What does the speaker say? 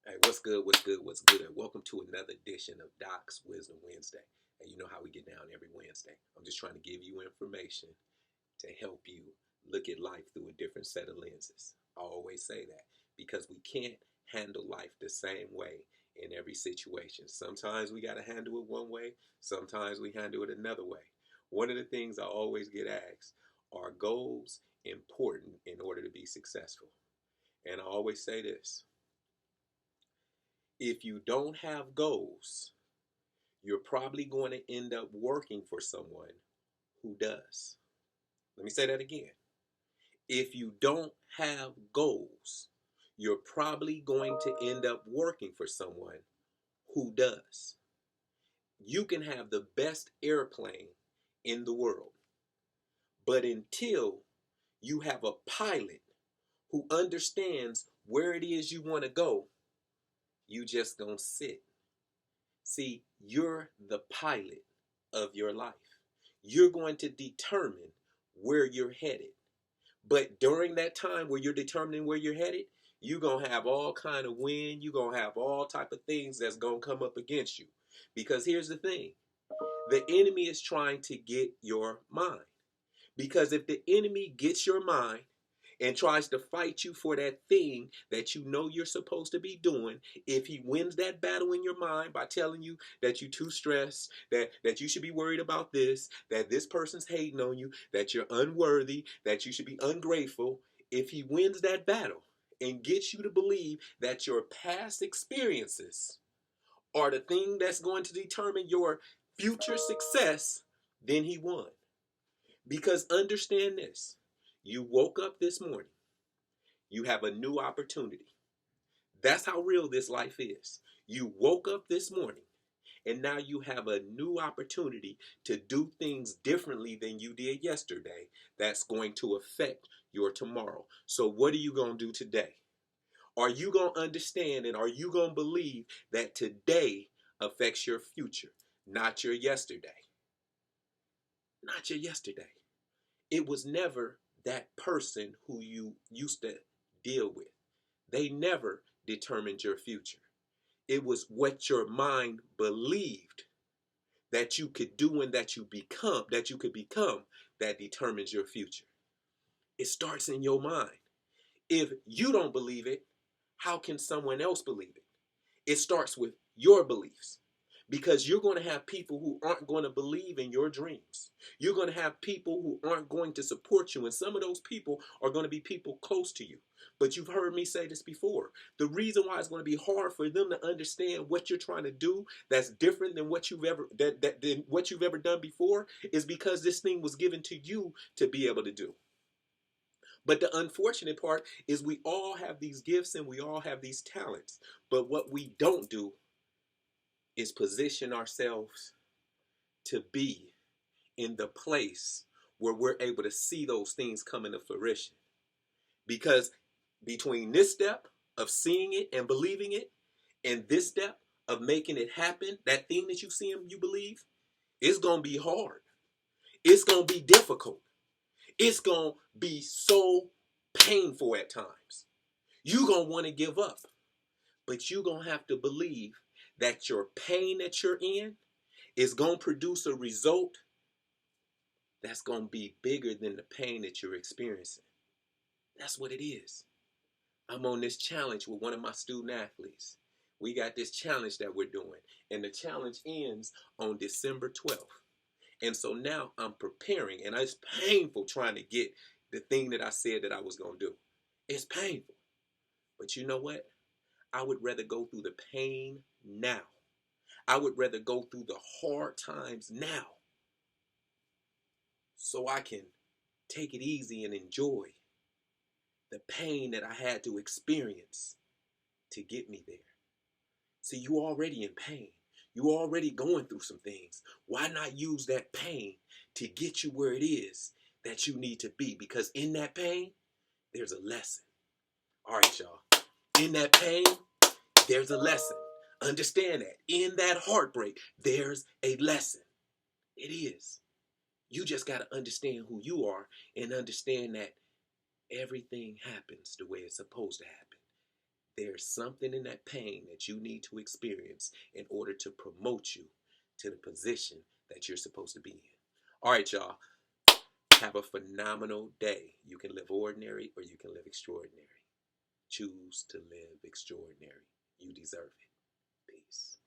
Hey, what's good? What's good? What's good? Welcome to another edition of Doc's Wisdom Wednesday. And you know how we get down every Wednesday. I'm just trying to give you information to help you look at life through a different set of lenses. I always say that because we can't handle life the same way in every situation. Sometimes we got to handle it one way, sometimes we handle it another way. One of the things I always get asked, are goals important in order to be successful? And I always say this: if you don't have goals, you're probably going to end up working for someone who does. Let me say that again. If you don't have goals, you're probably going to end up working for someone who does. You can have the best airplane in the world, but until you have a pilot who understands where it is you want to go, you just gonna sit. See, you're the pilot of your life. You're going to determine where you're headed. But during that time where you're determining where you're headed, you're going to have all kind of wind. You're going to have all type of things that's going to come up against you. Because here's the thing. The enemy is trying to get your mind. Because if the enemy gets your mind and tries to fight you for that thing that you know you're supposed to be doing, if he wins that battle in your mind by telling you that you're too stressed, that you should be worried about this, that this person's hating on you, that you're unworthy, that you should be ungrateful, if he wins that battle and gets you to believe that your past experiences are the thing that's going to determine your future success, then he won. Because understand this, you woke up this morning, you have a new opportunity. That's how real this life is. You woke up this morning and now you have a new opportunity to do things differently than you did yesterday that's going to affect your tomorrow. So what are you going to do today? Are you going to understand and are you going to believe that today affects your future, not your yesterday? Not your yesterday. It was never that person who you used to deal with. They never determined your future. It was what your mind believed that you could do and that you could become, that determines your future. It starts in your mind. If you don't believe it, how can someone else believe it? It starts with your beliefs. Because you're going to have people who aren't going to believe in your dreams. You're going to have people who aren't going to support you. And some of those people are going to be people close to you. But you've heard me say this before. The reason why it's going to be hard for them to understand what you're trying to do that's different than what you've ever than what you've ever done before is because this thing was given to you to be able to do. But the unfortunate part is we all have these gifts and we all have these talents. But what we don't do is position ourselves to be in the place where we're able to see those things come into fruition. Because between this step of seeing it and believing it and this step of making it happen, that thing that you see and you believe, it's going to be hard. It's going to be difficult. It's going to be so painful at times. You're going to want to give up. But you're going to have to believe that your pain that you're in is going to produce a result that's going to be bigger than the pain that you're experiencing. That's what it is. I'm on this challenge with one of my student athletes. We got this challenge that we're doing, and the challenge ends on December 12th. And so now I'm preparing, and it's painful trying to get the thing that I said that I was going to do. It's painful. But you know what? I would rather go through the pain now. I would rather go through the hard times now so I can take it easy and enjoy the pain that I had to experience to get me there. See, you already in pain. You already going through some things. Why not use that pain to get you where it is that you need to be? Because in that pain, there's a lesson. All right, y'all. In that pain, there's a lesson. Understand that. In that heartbreak, there's a lesson. It is. You just got to understand who you are and understand that everything happens the way it's supposed to happen. there's something in that pain that you need to experience in order to promote you to the position that you're supposed to be in. All right, y'all. Have a phenomenal day. You can live ordinary or you can live extraordinary. Choose to live extraordinary. You deserve it. Peace.